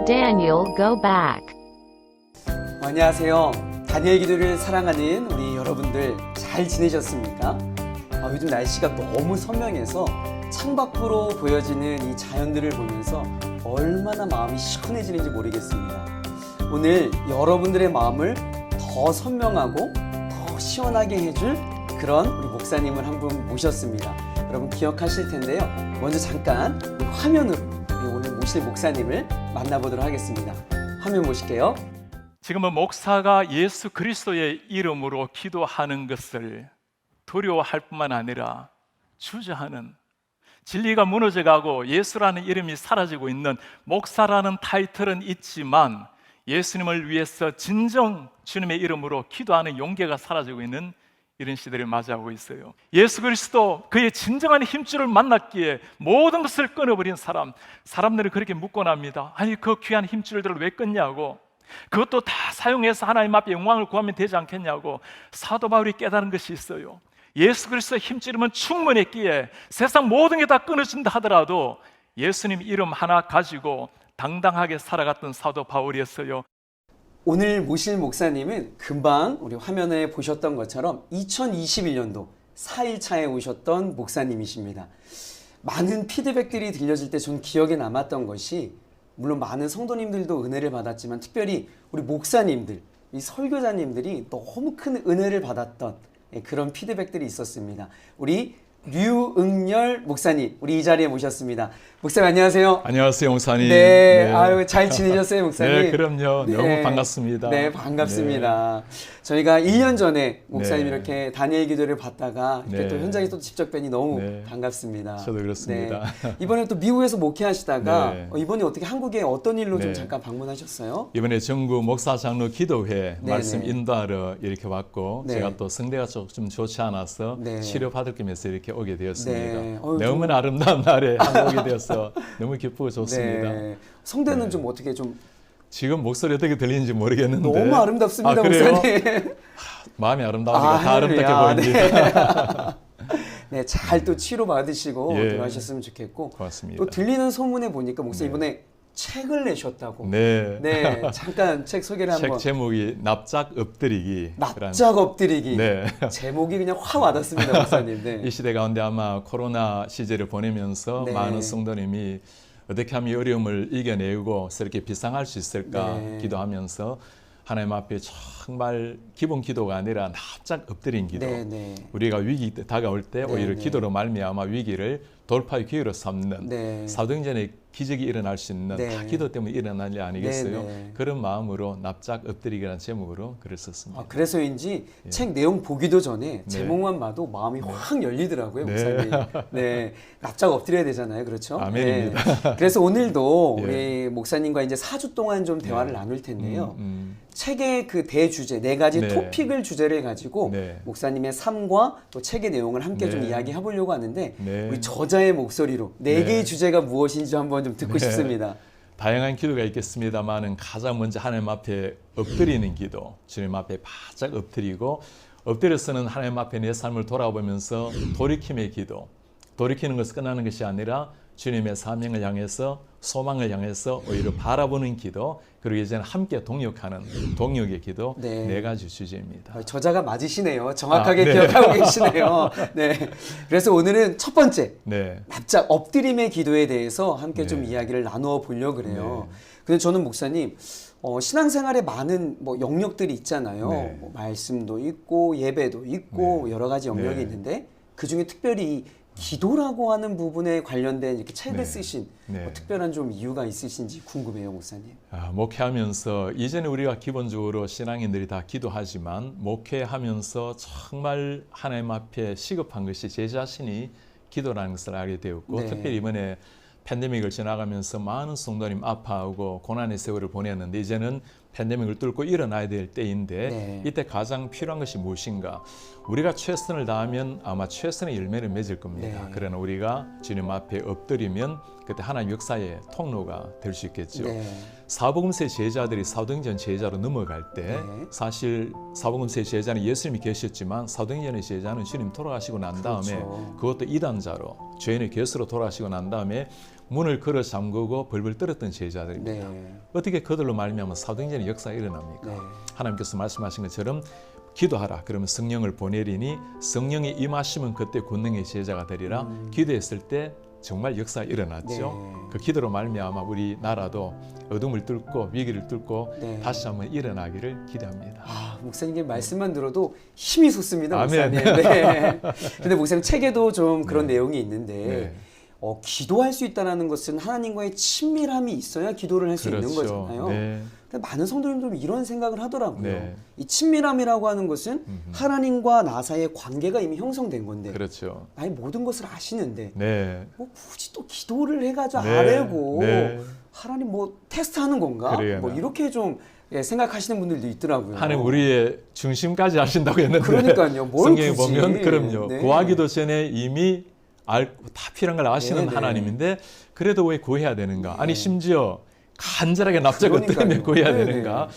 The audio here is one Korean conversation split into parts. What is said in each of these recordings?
Daniel go back. 안녕하세요. 다니엘 기도를 사랑하는 우리 여러분들 잘 지내셨습니까? 요즘 날씨가 너무 선명해서 창밖으로 보여지는 이 자연들을 보면서 얼마나 마음이 시원해지는지 모르겠습니다. 오늘 여러분들의 마음을 더 선명하고 더 시원하게 해줄 그런 우리 목사님을 한 분 모셨습니다. 여러분 기억하실 텐데요. 먼저 잠깐 화면으로 우리 오늘 모실 목사님을 만나보도록 하겠습니다. 화면 보실게요. 지금은 목사가 예수 그리스도의 이름으로 기도하는 것을 두려워할 뿐만 아니라 주저하는, 진리가 무너져가고 예수라는 이름이 사라지고 있는 목사라는 타이틀은 있지만 예수님을 위해서 진정 주님의 이름으로 기도하는 용기가 사라지고 있는 이런 시대를 맞이하고 있어요. 예수 그리스도 그의 진정한 힘줄을 만났기에 모든 것을 끊어버린 사람들은 그렇게 묻곤 합니다. 아니 그 귀한 힘줄들을 왜 끊냐고, 그것도 다 사용해서 하나님 앞에 영광을 구하면 되지 않겠냐고. 사도 바울이 깨달은 것이 있어요. 예수 그리스도의 힘줄이면 충분했기에 세상 모든 게 다 끊어진다 하더라도 예수님 이름 하나 가지고 당당하게 살아갔던 사도 바울이었어요. 오늘 모실 목사님은 금방 우리 화면에 보셨던 것처럼 2021년도 4일차에 오셨던 목사님이십니다. 많은 피드백들이 들려질 때 전 기억에 남았던 것이, 물론 많은 성도님들도 은혜를 받았지만 특별히 우리 목사님들, 이 설교자님들이 너무 큰 은혜를 받았던 그런 피드백들이 있었습니다. 우리 류응열 목사님, 우리 이 자리에 모셨습니다. 목사님 안녕하세요. 안녕하세요 목사님. 네, 아유 잘 지내셨어요 목사님? 네, 그럼요. 네. 너무 반갑습니다. 네, 반갑습니다. 저희가 1년 전에 목사님 네. 이렇게 다니엘 기도를 받다가 이렇게 네. 또 현장에 또 직접 뵈니 너무 네. 반갑습니다. 저도 그렇습니다. 네. 이번에 또 미국에서 목회하시다가 네. 이번에 어떻게 한국에 어떤 일로 좀 네. 잠깐 방문하셨어요? 이번에 전국 목사 장로 기도회 네, 말씀 네. 인도하러 이렇게 왔고, 네. 제가 또 성대가 좀 좋지 않아서 네. 치료받을 겸해서 이렇게 오게 되었습니다. 네. 너무나 아름다운 날에 한국에 되어서 너무 기쁘고 좋습니다. 네. 성대는 네. 좀 어떻게 좀 지금 목소리 어떻게 들리는지 모르겠는데 너무 아름답습니다, 그래요? 목사님. 마음이 아름다우니까 다 아름답게 할렐루야. 보입니다. 네, 잘 또 치료 받으시고 예. 들어가셨으면 좋겠고. 고맙습니다. 또 들리는 소문에 보니까 목사님 네. 이번에 책을 내셨다고. 네. 네, 잠깐 책 소개를 책 한번. 제목이 납작 엎드리기. 납작 엎드리기. 네. 제목이 그냥 확 와닿습니다, 목사님. 네. 이 시대 가운데 아마 코로나 시절을 보내면서 네. 많은 성도님이 어떻게 하면 이 어려움을 이겨내고 이렇게 비상할 수 있을까 네. 기도하면서 하나님 앞에 정말 기본 기도가 아니라 납작 엎드린 기도. 네, 네. 우리가 위기 다가올 때 네, 오히려 네. 기도로 말미암아 위기를 돌파의 기회로 삼는 네. 사도행전에 기적이 일어날 수 있는 네. 다 기도 때문에 일어날 일 아니겠어요? 네, 네. 그런 마음으로 납작 엎드리기라는 제목으로 글을 썼습니다. 그래서인지 예. 책 내용 보기도 전에 네. 제목만 봐도 마음이 확 열리더라고요, 네. 목사님. 네. 납작 엎드려야 되잖아요. 그렇죠? 아멘입니다. 네. 그래서 오늘도 예. 우리 목사님과 이제 4주 동안 좀 대화를 네. 나눌 텐데요. 음. 책의 그 대주제, 4가지 네. 토픽을 주제를 가지고 네. 목사님의 삶과 또 책의 내용을 함께 좀 네. 이야기해 보려고 하는데 네. 우리 저자의 목소리로 4개의 네. 주제가 무엇인지 한번 좀 듣고 네. 싶습니다. 다양한 기도가 있겠습니다만은 가장 먼저 하나님 앞에 엎드리는 기도, 주님 앞에 바짝 엎드리고 엎드려서는 하나님 앞에 내 삶을 돌아보면서 돌이킴의 기도, 돌이키는 것을 끝나는 것이 아니라 주님의 사명을 향해서 소망을 향해서 오히려 바라보는 기도, 그리고 이제는 함께 동역하는 동역의 기도, 네. 4가지 주제입니다. 저자가 맞으시네요. 정확하게 네. 기억하고 계시네요. 네. 그래서 오늘은 첫 번째 네. 납작 엎드림의 기도에 대해서 함께 네. 좀 이야기를 나누어 보려고 그래요. 네. 근데 저는 목사님 신앙생활에 많은 뭐 영역들이 있잖아요. 네. 뭐 말씀도 있고 예배도 있고 네. 여러 가지 영역이 네. 있는데 그 중에 특별히 기도라고 하는 부분에 관련된 이렇게 책을 네. 쓰신 네. 뭐 특별한 좀 이유가 있으신지 궁금해요, 목사님. 목회하면서 이전에 우리가 기본적으로 신앙인들이 다 기도하지만 목회하면서 정말 하나님 앞에 시급한 것이 제 자신이 기도라는 것을 알게 되었고, 네. 특별히 이번에 팬데믹을 지나가면서 많은 성도님 아파하고 고난의 세월을 보냈는데 이제는 팬데믹을 뚫고 일어나야 될 때인데 네. 이때 가장 필요한 것이 무엇인가? 우리가 최선을 다하면 아마 최선의 열매를 맺을 겁니다. 네. 그러나 우리가 주님 앞에 엎드리면 그때 하나님 역사의 통로가 될 수 있겠죠. 네. 사복음서의 제자들이 사도행전 제자로 넘어갈 때 네. 사실 사복음서의 제자는 예수님이 계셨지만 사도행전의 제자는 주님 돌아가시고 난 다음에 그렇죠. 그것도 이단자로 죄인의 괴수로 돌아가시고 난 다음에 문을 걸어 잠그고 벌벌 떨었던 제자들입니다. 네. 어떻게 그들로 말미암아 사도행전의 역사가 일어납니까? 네. 하나님께서 말씀하신 것처럼 기도하라. 그러면 성령을 보내리니 성령이 임하시면 그때 권능의 제자가 되리라. 기도했을 때 정말 역사가 일어났죠. 네. 그 기도로 말미암아 우리 나라도 어둠을 뚫고 위기를 뚫고 네. 다시 한번 일어나기를 기대합니다. 아, 목사님의 말씀만 들어도 힘이 솟습니다, 아멘. 목사님. 네. 근데 목사님 책에도 좀 그런 네. 내용이 있는데 네. 기도할 수 있다는 것은 하나님과의 친밀함이 있어야 기도를 할 수 있는 거잖아요. 네. 근데 많은 성도님 좀 이런 생각을 하더라고요. 네. 이 친밀함이라고 하는 것은 하나님과 나 사이의 관계가 이미 형성된 건데 그렇죠. 나의 모든 것을 아시는데 네. 뭐 굳이 또 기도를 해가지고 네. 아뢰고 네. 하나님 뭐 테스트하는 건가? 그래요. 뭐 이렇게 좀 생각하시는 분들도 있더라고요. 하나님 우리의 중심까지 하신다고 했는데 그러니까요. 뭘 성경에 굳이. 보면 그럼요. 네. 구하기도 전에 이미 알고 다 필요한 걸 아시는 네, 네. 하나님인데 그래도 왜 구해야 되는가? 네. 아니 심지어 간절하게 납작을 그러니까요. 때문에 구해야 네, 되는가?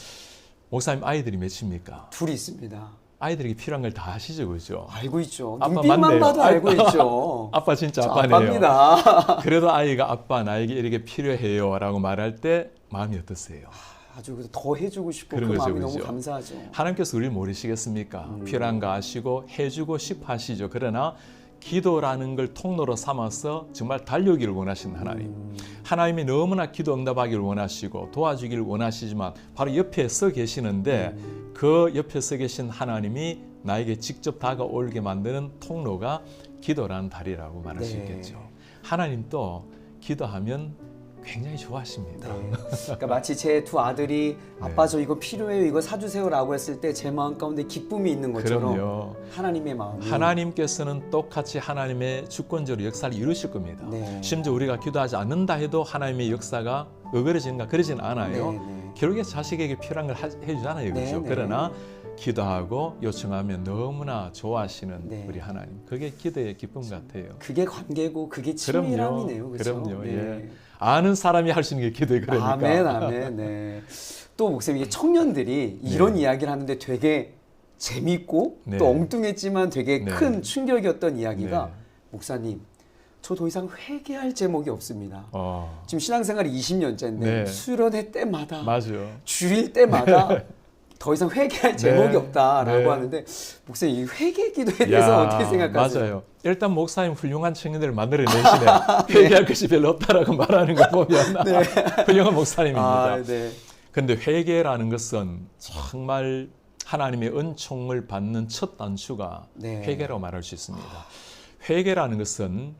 목사님 아이들이 몇입니까? 둘이 있습니다. 아이들에게 필요한 걸 다 아시죠, 그죠? 알고 있죠. 아빠 눈빛만 맞네요. 봐도 알고 있죠. 아빠 진짜 저 아빠네요. 아빠입니다. 그래도 아이가 아빠 나에게 이렇게 필요해요라고 말할 때 마음이 어떠세요? 아주 더 해주고 싶고 그 그런 거죠, 마음이 너무 그죠? 감사하죠. 하나님께서 우리를 모르시겠습니까? 필요한 거 아시고 해주고 싶어 하시죠. 그러나 기도라는 걸 통로로 삼아서 정말 달려오기를 원하시는 하나님. 하나님이 너무나 기도 응답하기를 원하시고 도와주기를 원하시지만 바로 옆에 서 계시는데 그 옆에 서 계신 하나님이 나에게 직접 다가오게 만드는 통로가 기도라는 다리라고 말할 수 네. 있겠죠. 하나님도 기도하면 굉장히 좋아하십니다. 네. 그러니까 마치 제 두 아들이 아빠 저 이거 필요해요 이거 사주세요라고 했을 때 제 마음 가운데 기쁨이 있는 것처럼 그럼요. 하나님의 마음이 하나님께서는 똑같이 하나님의 주권적으로 역사를 이루실 겁니다. 네. 심지어 우리가 기도하지 않는다 해도 하나님의 역사가 어그러지는가 그러진 않아요. 네, 네. 결국에 자식에게 필요한 걸 해주잖아요. 그렇죠? 네, 네. 그러나 기도하고 요청하면 너무나 좋아하시는 네. 우리 하나님. 그게 기도의 기쁨 같아요. 그게 관계고 그게 친밀함이네요. 그렇죠? 그럼요. 네. 예. 아는 사람이 할 수 있는 게 기도예요. 그러니까. 아멘, 아멘. 네. 또 목사님 이게 청년들이 이런 이야기를 하는데 되게 재밌고 네. 또 엉뚱했지만 되게 네. 큰 충격이었던 이야기가 네. 목사님 저 더 이상 회개할 제목이 없습니다. 어, 지금 신앙생활이 20년째인데 네. 수련회 때마다 맞아요. 주일 때마다 더 이상 회개할 제목이 네. 없다라고 네. 하는데 목사님 이 회개 기도에 대해서 어떻게 생각하세요? 맞아요. 일단 목사님 훌륭한 청년들을 만들어내시네. 회개할 것이 별로 없다라고 말하는 거 보면 훌륭한 목사님입니다. 아, 네. 그런데 회개라는 것은 정말 하나님의 은총을 받는 첫 단추가 네. 회개라고 말할 수 있습니다. 회개라는 것은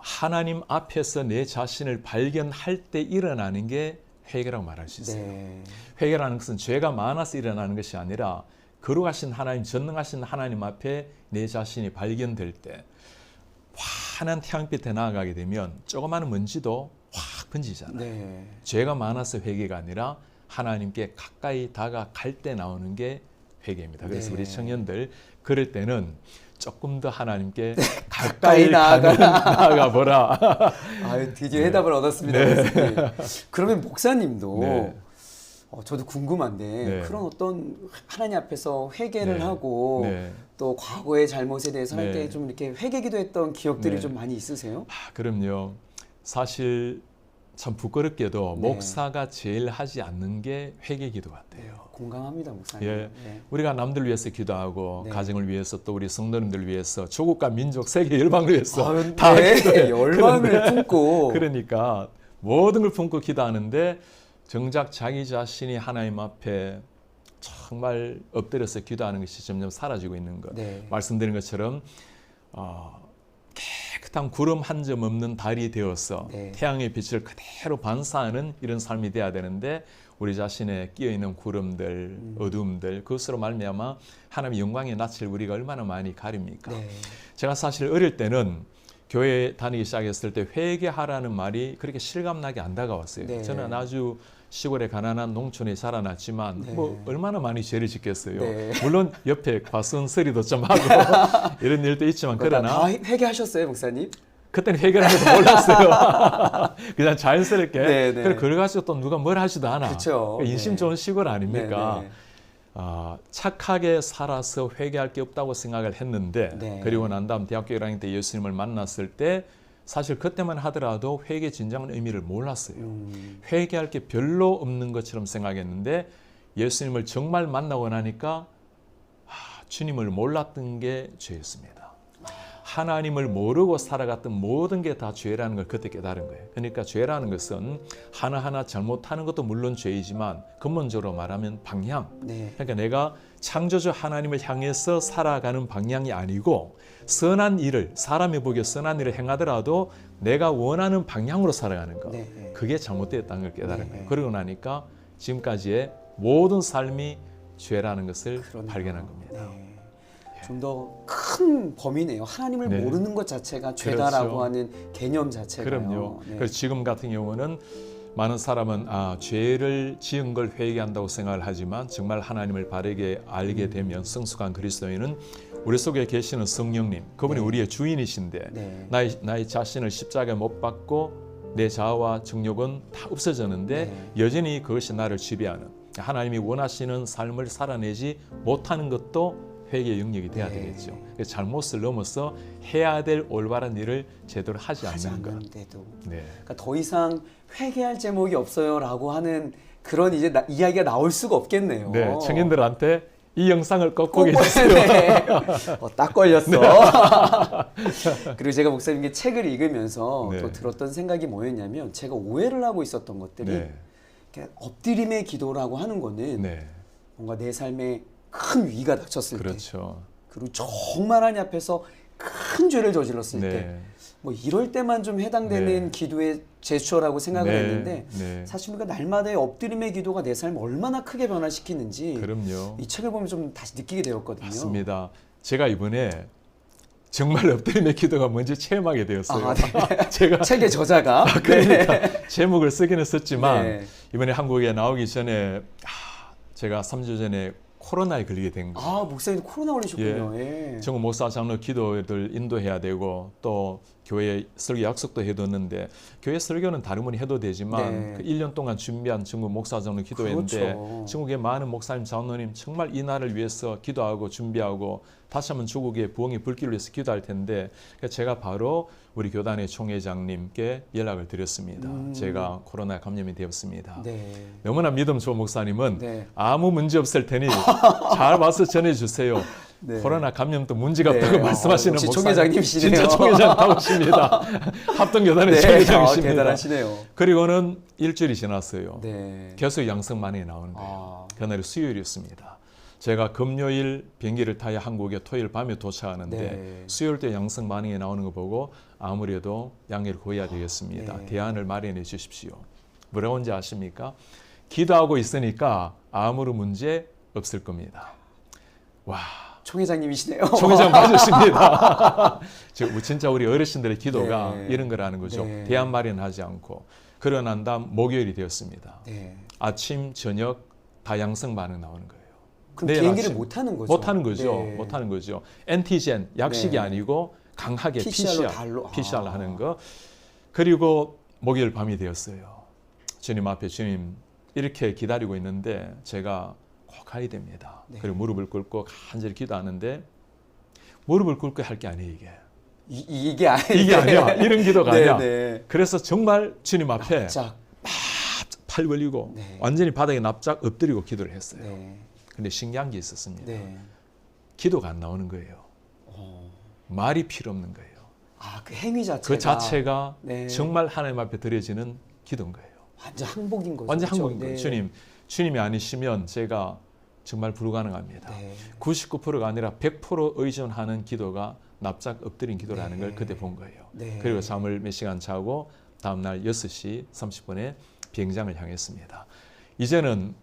하나님 앞에서 내 자신을 발견할 때 일어나는 게 회개라고 말할 수 있어요. 네. 회개라는 것은 죄가 많아서 일어나는 것이 아니라 거룩하신 하나님, 전능하신 하나님 앞에 내 자신이 발견될 때 환한 태양빛에 나아가게 되면 조그마한 먼지도 확 번지잖아요. 네. 죄가 많아서 회개가 아니라 하나님께 가까이 다가갈 때 나오는 게 회개입니다. 그래서 네. 우리 청년들 그럴 때는 조금 더 하나님께 가까이 가까이 나아가 보라. 아, 드디어 해답을 얻었습니다. 목사님. 그러면 목사님도 네. 저도 궁금한데 네. 그런 어떤 하나님 앞에서 회개를 네. 하고 네. 또 과거의 잘못에 대해서 할 네. 때 좀 이렇게 회개기도 기억들이 네. 좀 많이 있으세요? 그럼요. 사실 참 부끄럽게도 네. 목사가 제일 하지 않는 게 회개기도 같아요. 공감합니다, 목사님. 예, 네. 우리가 남들 위해서 기도하고 네. 가정을 위해서 또 우리 성도님들 위해서 조국과 민족 세계 열방을 위해서 아유, 다 네. 기도해요. 열망을 품고 그러니까 모든 걸 품고 기도하는데 정작 자기 자신이 하나님 앞에 정말 엎드려서 기도하는 것이 점점 사라지고 있는 것. 네. 말씀드린 것처럼 깨끗한 구름 한 점 없는 달이 되어서 네. 태양의 빛을 그대로 반사하는 이런 삶이 돼야 되는데 우리 자신에 끼어 있는 구름들, 어둠들 그것으로 말미암아 하나님의 영광의 낯을 우리가 얼마나 많이 가립니까? 네. 제가 사실 어릴 때는 교회 다니기 시작했을 때 회개하라는 말이 그렇게 실감나게 안 다가왔어요. 네. 저는 아주 시골의 가난한 농촌에 자라났지만 네. 뭐 얼마나 많이 죄를 짓겠어요. 네. 물론 옆에 과수원 서리도 좀 하고 이런 일도 있지만 그러나 다 회개하셨어요, 목사님? 그때는 회개를 해도 몰랐어요. 그냥 자연스럽게 네, 네. 그래 그래가지고 또 누가 뭘 하지도 않아. 그쵸. 그러니까 인심 네. 좋은 시골 아닙니까? 네, 네. 착하게 살아서 회개할 게 없다고 생각을 했는데 네. 그리고 난 다음 대학교 1학년 때 예수님을 만났을 때 사실 그때만 하더라도 회개 진정한 의미를 몰랐어요. 회개할 게 별로 없는 것처럼 생각했는데 예수님을 정말 만나고 나니까 주님을 몰랐던 게 죄였습니다. 하나님을 모르고 살아갔던 모든 게 다 죄라는 걸 그때 깨달은 거예요. 그러니까 죄라는 것은 하나하나 잘못하는 것도 물론 죄이지만 근본적으로 말하면 방향. 네. 그러니까 내가 창조주 하나님을 향해서 살아가는 방향이 아니고 선한 일을 사람이 보기에 선한 일을 행하더라도 내가 원하는 방향으로 살아가는 것. 네. 그게 잘못되었다는 걸 깨달은 네. 거예요. 그러고 나니까 지금까지의 모든 삶이 죄라는 것을 그러네요. 발견한 겁니다. 네. 좀 더 큰 범위네요. 하나님을 네. 모르는 것 자체가 죄다라고 그렇죠. 하는 개념 자체가요. 그럼요. 네. 그래서 지금 같은 경우는 많은 사람은 죄를 지은 걸 회개한다고 생각을 하지만 정말 하나님을 바르게 알게 되면 성숙한 그리스도인은 우리 속에 계시는 성령님, 그분이 네. 우리의 주인이신데 네. 나의 자신을 십자가에 못 박고 내 자아와 정욕은 다 없어졌는데 네. 여전히 그것이 나를 지배하는 하나님이 원하시는 삶을 살아내지 못하는 것도 회개의 영역이 돼야 네. 되겠죠. 그래서 잘못을 넘어서 해야 될 올바른 일을 제대로 하지 않는 것. 않는데도. 네. 그러니까 더 이상 회개할 제목이 없어요라고 하는 그런 이제 이야기가 나올 수가 없겠네요. 네, 청년들한테 이 영상을 꼭 보게 꼭 해주세요. 네. 딱 걸렸어. 그리고 제가 목사님께 책을 읽으면서 네. 또 들었던 생각이 뭐였냐면 제가 오해를 하고 있었던 것들이 네, 이렇게 엎드림의 기도라고 하는 거는 네, 뭔가 내 삶에 큰 위기가 닥쳤을 때 그렇죠. 그리고 정말 하나님 앞에서 큰 죄를 저질렀을 때 네, 뭐 이럴 때만 좀 해당되는 네. 기도의 제스처라고 생각을 네, 했는데 네. 사실 우리가 날마다의 엎드림의 기도가 내 삶을 얼마나 크게 변화시키는지 그럼요. 이 책을 보면 좀 다시 느끼게 되었거든요. 맞습니다. 제가 이번에 정말 엎드림의 기도가 뭔지 체험하게 되었어요. 아, 네. 제가 책의 저자가 그러니까 제목을 쓰기는 썼지만 네. 이번에 한국에 나오기 전에 제가 3주 전에 코로나에 걸리게 된 거예요. 아 목사님 코로나 걸리셨군요. 예. 정우 목사 장로 기도를 인도해야 되고 또 교회 설교 약속도 해뒀는데 교회 설교는 다른 분이 해도 되지만 네. 그 1년 동안 준비한 전국 목사 장로 기도했는데 그렇죠. 전국의 많은 목사님 장로님 정말 이 날을 위해서 기도하고 준비하고 다시 한번 조국의 부흥의 불길을 위해서 기도할 텐데 제가 바로 우리 교단의 총회장님께 연락을 드렸습니다. 제가 코로나 감염이 되었습니다. 네. 너무나 믿음 좋은 목사님은 네. 아무 문제 없을 테니 잘 와서 전해주세요. 네. 코로나 감염도 문제가 네. 없다고 말씀하시는 역시 목사님. 총회장님이시네요. 진짜 총회장 타오십니다. 합동교단의 네. 총회장이십니다. 대단하시네요. 그리고는 일주일이 지났어요. 네. 계속 양성 반응이 나오는 거예요. 아. 그날이 수요일이었습니다. 제가 금요일 비행기를 타야 한국에 토요일 밤에 도착하는데 네. 수요일 때 양성 반응이 나오는 거 보고 아무래도 양해를 구해야 되겠습니다. 네. 대안을 마련해 주십시오. 뭐라고 하는지 아십니까? 기도하고 있으니까 아무런 문제 없을 겁니다. 와, 총회장님이시네요. 총회장 맞으십니다. 진짜 우리 어르신들의 기도가 네. 이런 거라는 거죠. 네. 대안 마련하지 않고. 그러고 난 다음 목요일이 되었습니다. 네. 아침, 저녁 다 양성 반응 나오는 거예요. 그럼 내일 비행기를 아침. 못 하는 거죠? 못 하는 거죠. 네. 못 하는 거죠. 엔티젠 약식이 네. 아니고 강하게 PCR로 달로. PCR로 하는 거. 그리고 목요일 밤이 되었어요. 주님 앞에 주님 이렇게 기다리고 있는데 제가 꼭 가야 됩니다. 네. 그리고 무릎을 꿇고 간절히 기도하는데 무릎을 꿇고 할 게 아니에요 이게. 이게 아니에요. 이게 아니야. 이런 기도가 네, 아니야. 네. 그래서 정말 주님 앞에 자, 팔 벌리고 네. 완전히 바닥에 납작 엎드리고 기도를 했어요. 네. 근데 신기한 게 있었습니다. 네. 기도가 안 나오는 거예요. 말이 필요 없는 거예요. 아, 그 행위 자체가 그 자체가 네. 정말 하나님 앞에 드려지는 기도인 거예요. 완전 항복인 거죠. 완전 그렇죠? 한국인 거예요. 네. 주님이 아니시면 제가 정말 불가능합니다. 네. 99%가 아니라 100% 의존하는 기도가 납작 엎드린 기도라는 네. 걸 그때 본 거예요. 네. 그리고 잠을 몇 시간 자고 다음날 6시 30분에 비행장을 향했습니다. 이제는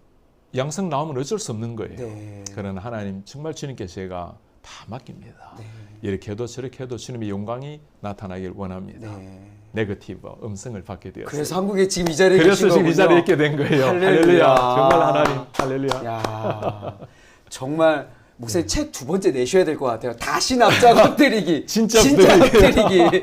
양성 나오면 어쩔 수 없는 거예요. 네. 그러나 하나님 정말 주님께 제가 다 맡깁니다. 네. 이렇게 해도 저렇게 해도 주님의 영광이 나타나길 원합니다. 네. 네거티브 음성을 받게 되었어요. 그래서 한국에 지금 이 자리에 그래서 계신 지금 이 거군요. 자리에 있게 된 거예요. 할렐루야. 할렐루야. 정말 하나님. 할렐루야. 야, 정말 목사님 책 두 번째 내셔야 될 것 같아요. 다시 납작 엎드리기. 진짜 엎드리기.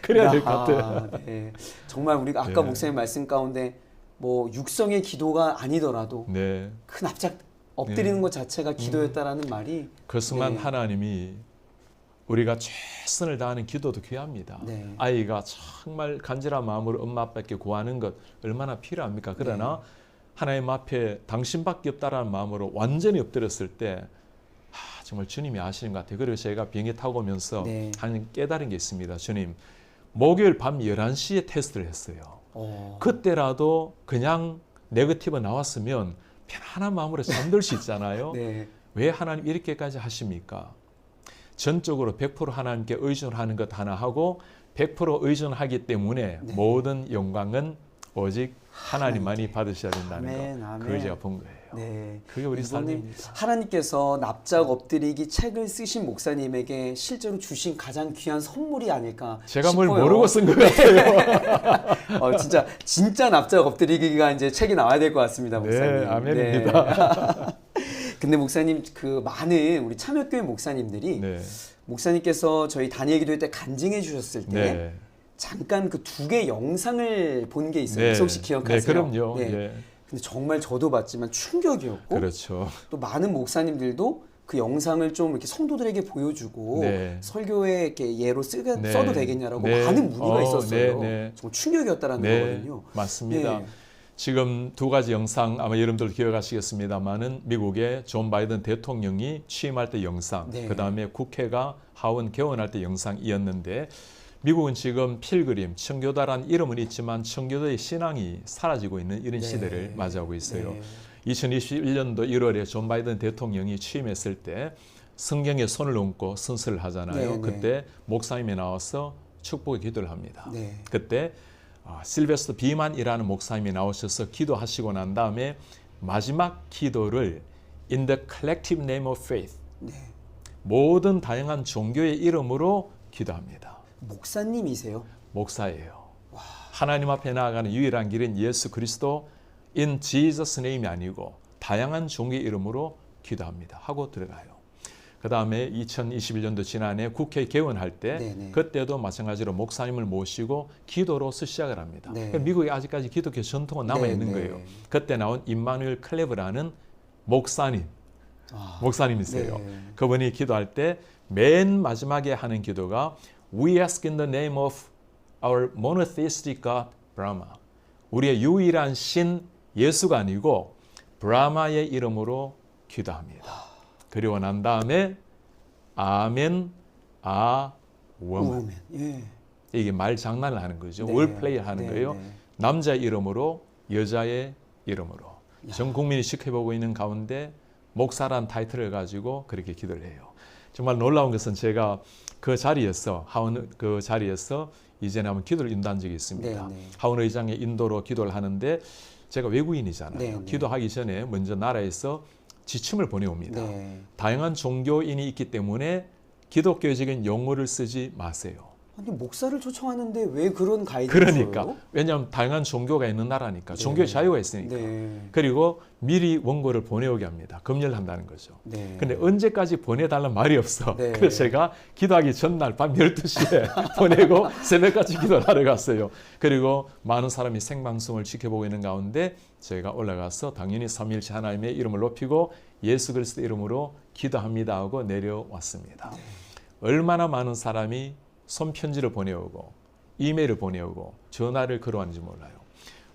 그래야 될 것 야, 같아요. 네. 정말 우리가 아까 네. 목사님 말씀 가운데 뭐 육성의 기도가 아니더라도 네. 그 납작 엎드리는 것 자체가 기도였다라는 말이 그 순간 네. 하나님이 우리가 최선을 다하는 기도도 귀합니다. 네. 아이가 정말 간절한 마음으로 엄마 아빠께 구하는 것 얼마나 필요합니까? 그러나 하나님 앞에 당신밖에 없다라는 마음으로 완전히 엎드렸을 때 정말 주님이 아시는 것 같아요. 그리고 제가 비행기 타고 오면서 네. 한 깨달은 게 있습니다. 주님, 목요일 밤 11시에 테스트를 했어요. 그때라도 그냥 네거티브 나왔으면 편안한 마음으로 잠들 수 있잖아요. 네. 왜 하나님 이렇게까지 하십니까? 전적으로 100% 하나님께 의존하는 것 하나 하고 100% 의존하기 때문에 네. 모든 영광은 오직 하나님만이 받으셔야 된다는 아멘, 거. 아멘. 그걸 제가 본 거예요. 네. 그게 우리 이거는 삶입니다. 하나님께서 납작 엎드리기 책을 쓰신 목사님에게 실제로 주신 가장 귀한 선물이 아닐까 제가 싶어요. 뭘 모르고 쓴 것 같아요. 진짜 납작 엎드리기가 이제 책이 나와야 될 것 같습니다, 목사님. 네, 아멘입니다. 근데 목사님 그 많은 우리 참여교회 목사님들이 네. 목사님께서 저희 다니엘 기도회 때 간증해 주셨을 때 네. 잠깐 그 2개 영상을 본 게 있어요. 네. 혹시 기억하세요? 네, 그럼요. 네. 예. 근데 정말 저도 봤지만 충격이었고 그렇죠. 또 많은 목사님들도 그 영상을 좀 이렇게 성도들에게 보여주고 네. 설교에 이렇게 예로 네. 써도 되겠냐라고 네. 많은 문의가 있었어요. 네, 네. 정말 충격이었다라는 네, 거거든요. 맞습니다. 네. 지금 두 가지 영상 아마 여러분들 기억하시겠습니다만은 미국의 존 바이든 대통령이 취임할 때 영상, 네. 그 다음에 국회가 하원 개원할 때 영상이었는데 미국은 지금 필그림, 청교도란 이름은 있지만 청교도의 신앙이 사라지고 있는 이런 네. 시대를 맞이하고 있어요. 네. 2021년도 1월에 존 바이든 대통령이 취임했을 때 성경에 손을 얹고 선서를 하잖아요. 네, 네. 그때 목사님이 나와서 축복의 기도를 합니다. 네. 그때 실베스터 비만이라는 목사님이 나오셔서 기도하시고 난 다음에 마지막 기도를 In the collective name of faith, 네. 모든 다양한 종교의 이름으로 기도합니다. 목사님이세요? 목사예요. 하나님 앞에 나아가는 유일한 길은 예수 그리스도 in Jesus name이 아니고 다양한 종교의 이름으로 기도합니다. 하고 들어가요. 그 다음에 2021년도 지난해 국회 개원할 때 네네. 그때도 마찬가지로 목사님을 모시고 기도로서 시작을 합니다. 네. 그러니까 미국에 아직까지 기독교 전통은 남아있는 네네. 거예요. 그때 나온 임마누엘 클레브라는 목사님이세요. 네. 그분이 기도할 때 맨 마지막에 하는 기도가 We ask in the name of our monotheistic God, Brahma. 우리의 유일한 신 예수가 아니고 브라마의 이름으로 기도합니다. 그리고 난 다음에 아멘, 워먼. 예. 이게 말 장난을 하는 거죠. 네. 월플레이를 하는 네, 거예요. 네. 남자의 이름으로 여자의 이름으로. 전 국민이 지켜보고 있는 가운데 목사란 타이틀을 가지고 그렇게 기도를 해요. 정말 놀라운 것은 제가 그 자리에서 하원 그 자리에서 이전에 한번 기도를 인도한 적이 있습니다. 네, 네. 하원 의장의 인도로 기도를 하는데 제가 외국인이잖아요. 네, 네. 기도하기 전에 먼저 나라에서 지침을 보내옵니다. 네. 다양한 종교인이 있기 때문에 기독교적인 용어를 쓰지 마세요. 아니 목사를 초청하는데 왜 그런 가이드를 그러니까 줘요? 왜냐하면 다양한 종교가 있는 나라니까 네. 종교의 자유가 있으니까. 네. 그리고 미리 원고를 보내오게 합니다. 검열한다는 거죠. 네. 근데 언제까지 보내달라는 말이 없어. 네. 그래서 제가 기도하기 전날 밤 12시에 보내고 새벽까지 기도를 하러 갔어요. 그리고 많은 사람이 생방송을 지켜보고 있는 가운데 제가 올라가서 당연히 삼위일체 하나님의 이름을 높이고 예수 그리스도 이름으로 기도합니다 하고 내려왔습니다. 네. 얼마나 많은 사람이 손편지를 보내오고 이메일을 보내오고 전화를 걸어왔는지 몰라요.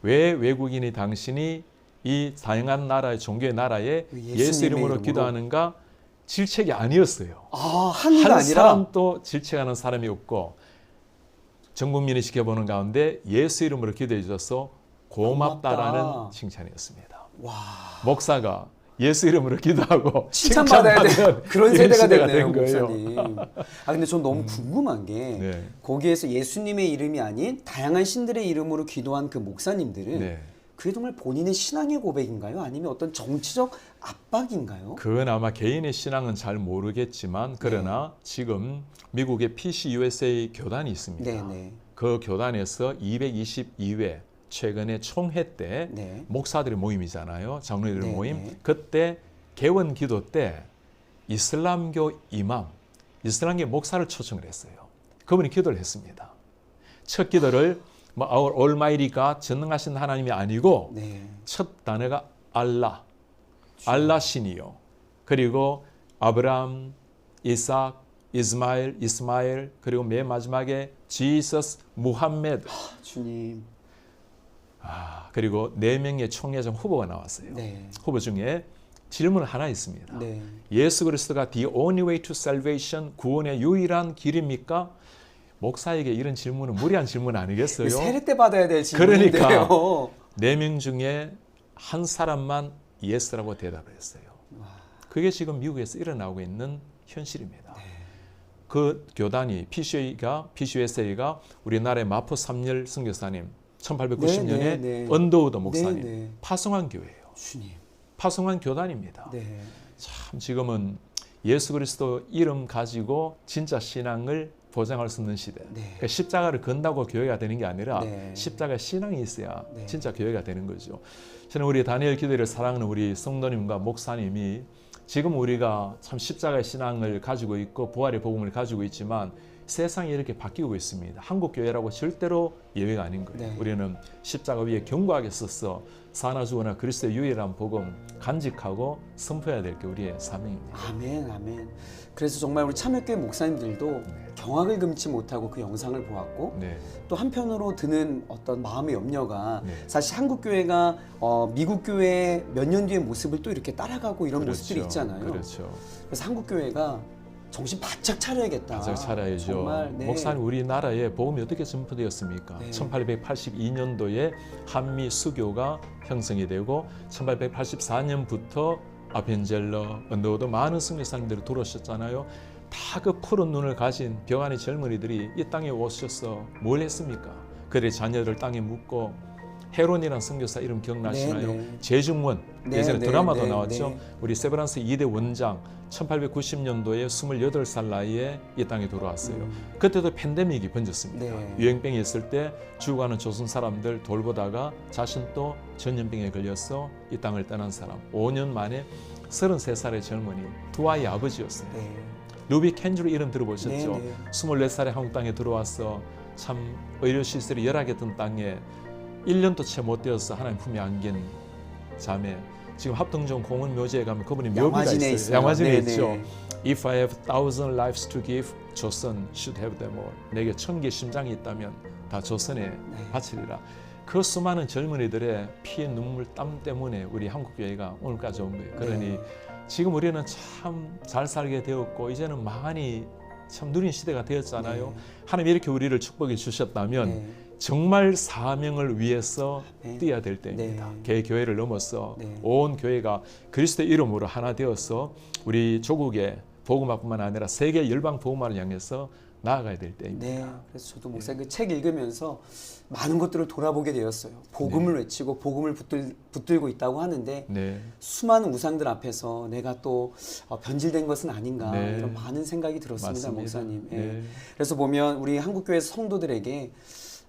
왜 외국인이 당신이 이 다양한 나라의 종교의 나라에 예수 이름으로 기도하는가 질책이 아니었어요. 한가 한 아니라 사람도 질책하는 사람이 없고 전 국민이 지켜보는 가운데 예수 이름으로 기도해 주셔서 고맙다라는 고맙다. 칭찬이었습니다. 와. 목사가 예수 이름으로 기도하고 칭찬받아야 되는 그런 이런 세대가 시대가 됐네요, 된 거예요. 목사님. 근데 전 너무 궁금한 게 네. 거기에서 예수님의 이름이 아닌 다양한 신들의 이름으로 기도한 그 목사님들은 네. 그게 정말 본인의 신앙의 고백인가요? 아니면 어떤 정치적 압박인가요? 그건 아마 개인의 신앙은 잘 모르겠지만 그러나 지금 미국의 PCUSA 교단이 있습니다. 네네. 그 교단에서 222회 최근에 총회 때 네. 목사들의 모임이잖아요. 장로들 네, 모임. 네. 그때 개원 기도 때 이슬람교 이맘, 이슬람교 목사를 초청을 했어요. 그분이 기도를 했습니다. 첫 기도를 Our Almighty God, 전능하신 하나님이 아니고 네. 첫 단어가 알라 신이요. 그리고 아브라함, 이삭, 이스마일, 그리고 맨 마지막에 지서스, 무함메드. 주님. 그리고 4명의 총회장 후보가 나왔어요. 네. 후보 중에 질문 하나 있습니다. 네. 예수 그리스도가 the only way to salvation, 구원의 유일한 길입니까? 목사에게 이런 질문은 무리한 질문 아니겠어요? 세례 때 받아야 될 질문인데요. 그러니까 4명 중에 한 사람만 예스라고 대답을 했어요. 그게 지금 미국에서 일어나고 있는 현실입니다. 네. 그 교단이 PCUSA가 우리나라의 마포 삼열 선교사님 1890년에 언더우드 목사님 네, 네. 파송한 교회예요. 주님. 파송한 교단입니다. 네. 참 지금은 예수 그리스도 이름 가지고 진짜 신앙을 보장할 수 있는 시대. 네. 그러니까 십자가를 건다고 교회가 되는 게 아니라 네. 십자가 신앙이 있어야 네. 진짜 교회가 되는 거죠. 저는 우리 다니엘 기도를 사랑하는 우리 성도님과 목사님이 지금 우리가 참 십자가의 신앙을 가지고 있고 부활의 복음을 가지고 있지만 세상이 이렇게 바뀌고 있습니다. 한국 교회라고 절대로 예외가 아닌 거예요. 네. 우리는 십자가 위에 견고하게 서서 사나 주어나 그리스도의 유일한 복음 간직하고 선포해야 될 게 우리의 사명입니다. 아멘, 아멘. 그래서 정말 우리 참여교회 목사님들도 경악을 금치 못하고 그 영상을 보았고 네. 또 한편으로 드는 어떤 마음의 염려가 네. 사실 한국 교회가 미국 교회 몇 년 뒤의 모습을 또 이렇게 따라가고 이런 모습들이 있잖아요. 그렇죠. 그래서 한국 교회가 정신 바짝 차려야겠다. 바짝 차려야죠. 정말, 네. 목사님 우리나라에 복음이 어떻게 전파되었습니까? 네. 1882년도에 한미 수교가 형성이 되고 1884년부터 아펜젤러, 언더우드 많은 선교사님들이 들어오셨잖아요. 다 그 푸른 눈을 가진 병아리 젊은이들이 이 땅에 오셔서 뭘 했습니까? 그들의 자녀들 땅에 묻고 헤론이라는 선교사 이름 기억나시나요? 네, 네. 제중원, 네, 예전에 네, 드라마도 네, 나왔죠. 네. 우리 세브란스 2대 원장 1890년도에 28살 나이에 이 땅에 들어왔어요. 그때도 팬데믹이 번졌습니다. 네. 유행병이 있을 때 죽어가는 조선 사람들 돌보다가 자신도 전염병에 걸려서 이 땅을 떠난 사람. 5년 만에 33살의 젊은이, 두 아이의 아버지였어요. 네. 루비 캔줄 이름 들어보셨죠? 네, 네. 24살에 한국 땅에 들어와서 참 의료시설이 열악했던 땅에 1년도 채 못 되어서 하나님 품에 안긴 자매. 지금 합동종 공원 묘지에 가면 그분이 묘비가 양화진에 있어요. 양화진에 네네. 있죠. If I have 1,000 lives to give, 조선 should have them all. 내게 1,000개 심장이 있다면 다 조선에 바치리라. 그 수많은 젊은이들의 피, 눈물, 땀 때문에 우리 한국 교회가 오늘까지 온 거예요. 그러니 지금 우리는 참 잘 살게 되었고 이제는 많이 참 누린 시대가 되었잖아요. 하나님 이렇게 우리를 축복해 주셨다면 정말 사명을 위해서 뛰어야 될 때입니다. 개 교회를 넘어서 온 교회가 그리스도의 이름으로 하나 되어서 우리 조국의 복음화뿐만 아니라 세계 열방 복음화를 향해서 나아가야 될 때입니다. 네, 그래서 저도 목사님 그 책 읽으면서 많은 것들을 돌아보게 되었어요. 복음을 외치고 복음을 붙들고 있다고 하는데 수많은 우상들 앞에서 내가 또 변질된 것은 아닌가 이런 많은 생각이 들었습니다, 맞습니다. 목사님. 그래서 보면 우리 한국교회 성도들에게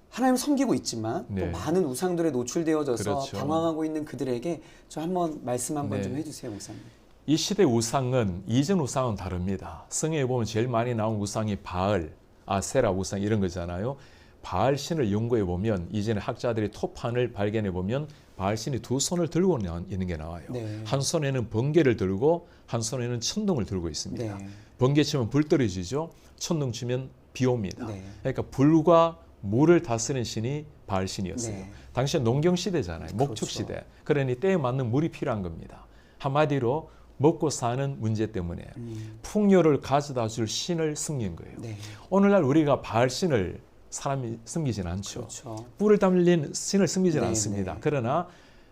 하나님 섬기고 있지만 또 많은 우상들에 노출되어져서 방황하고 있는 그들에게 저 한번 말씀 한번 좀 해주세요, 목사님. 이 시대 우상은 이전 우상은 다릅니다. 성경에 보면 제일 많이 나온 우상이 바알, 아세라 우상 이런 거잖아요. 바알 신을 연구해 보면 이전에 학자들이 토판을 발견해 보면 바알 신이 두 손을 들고 있는 게 나와요. 한 손에는 번개를 들고 한 손에는 천둥을 들고 있습니다. 번개 치면 불 떨어지죠. 천둥 치면 비 옵니다. 그러니까 불과 물을 다스리는 신이 바알 신이었어요. 당시에 농경 시대잖아요. 목축 시대. 그러니 때에 맞는 물이 필요한 겁니다. 한마디로 먹고 사는 문제 때문에 풍요를 가져다 줄 신을 섬긴 거예요. 오늘날 우리가 바알 신을 사람이 섬기진 않죠. 뿔을 달린 신을 섬기진 않습니다. 그러나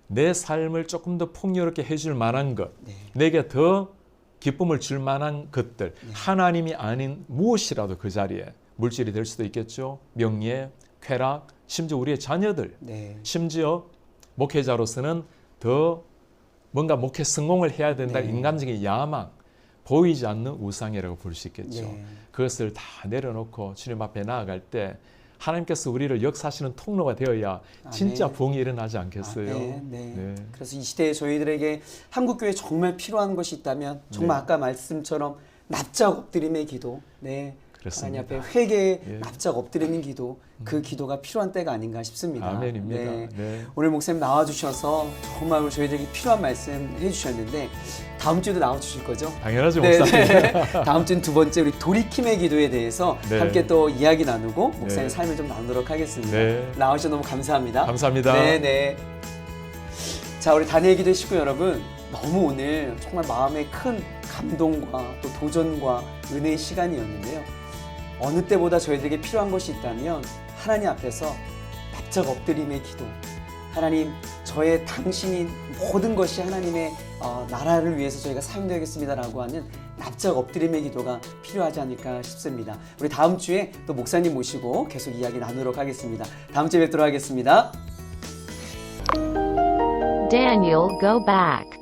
내 삶을 조금 더 풍요롭게 해줄 만한 것, 내게 더 기쁨을 줄 만한 것들, 하나님이 아닌 무엇이라도 그 자리에 물질이 될 수도 있겠죠. 명예, 쾌락, 심지어 우리의 자녀들, 심지어 목회자로서는 더 뭔가 목회 성공을 해야 된다는 인간적인 야망, 보이지 않는 우상이라고 볼 수 있겠죠. 그것을 다 내려놓고 주님 앞에 나아갈 때 하나님께서 우리를 역사하시는 통로가 되어야 진짜 부흥이 일어나지 않겠어요? 그래서 이 시대에 저희들에게 한국교회에 정말 필요한 것이 있다면 정말 아까 말씀처럼 납작 엎드림의 기도, 그렇습니다. 하나님 앞에 회개에 예. 납작 엎드리는 기도, 그 기도가 필요한 때가 아닌가 싶습니다. 아멘입니다. 네. 네. 오늘 목사님 나와주셔서 정말 저희들에게 필요한 말씀 해주셨는데 다음 주에도 나와주실 거죠? 당연하죠, 네, 목사님. 네. 다음 주는 두 번째 우리 돌이킴의 기도에 대해서 네. 함께 또 이야기 나누고 목사님 네. 삶을 좀 나누도록 하겠습니다. 네. 나와주셔서 너무 감사합니다. 감사합니다. 네, 네. 자, 우리 다니엘 기도 식구 여러분, 너무 오늘 정말 마음에 큰 감동과 또 도전과 은혜의 시간이었는데요. 어느 때보다 저희들에게 필요한 것이 있다면 하나님 앞에서 납작 엎드림의 기도. 하나님, 저의 당신인 모든 것이 하나님의 나라를 위해서 저희가 사용되겠습니다라고 하는 납작 엎드림의 기도가 필요하지 않을까 싶습니다. 우리 다음 주에 또 목사님 모시고 계속 이야기 나누도록 하겠습니다. 다음 주에 뵙도록 하겠습니다. Daniel, go back.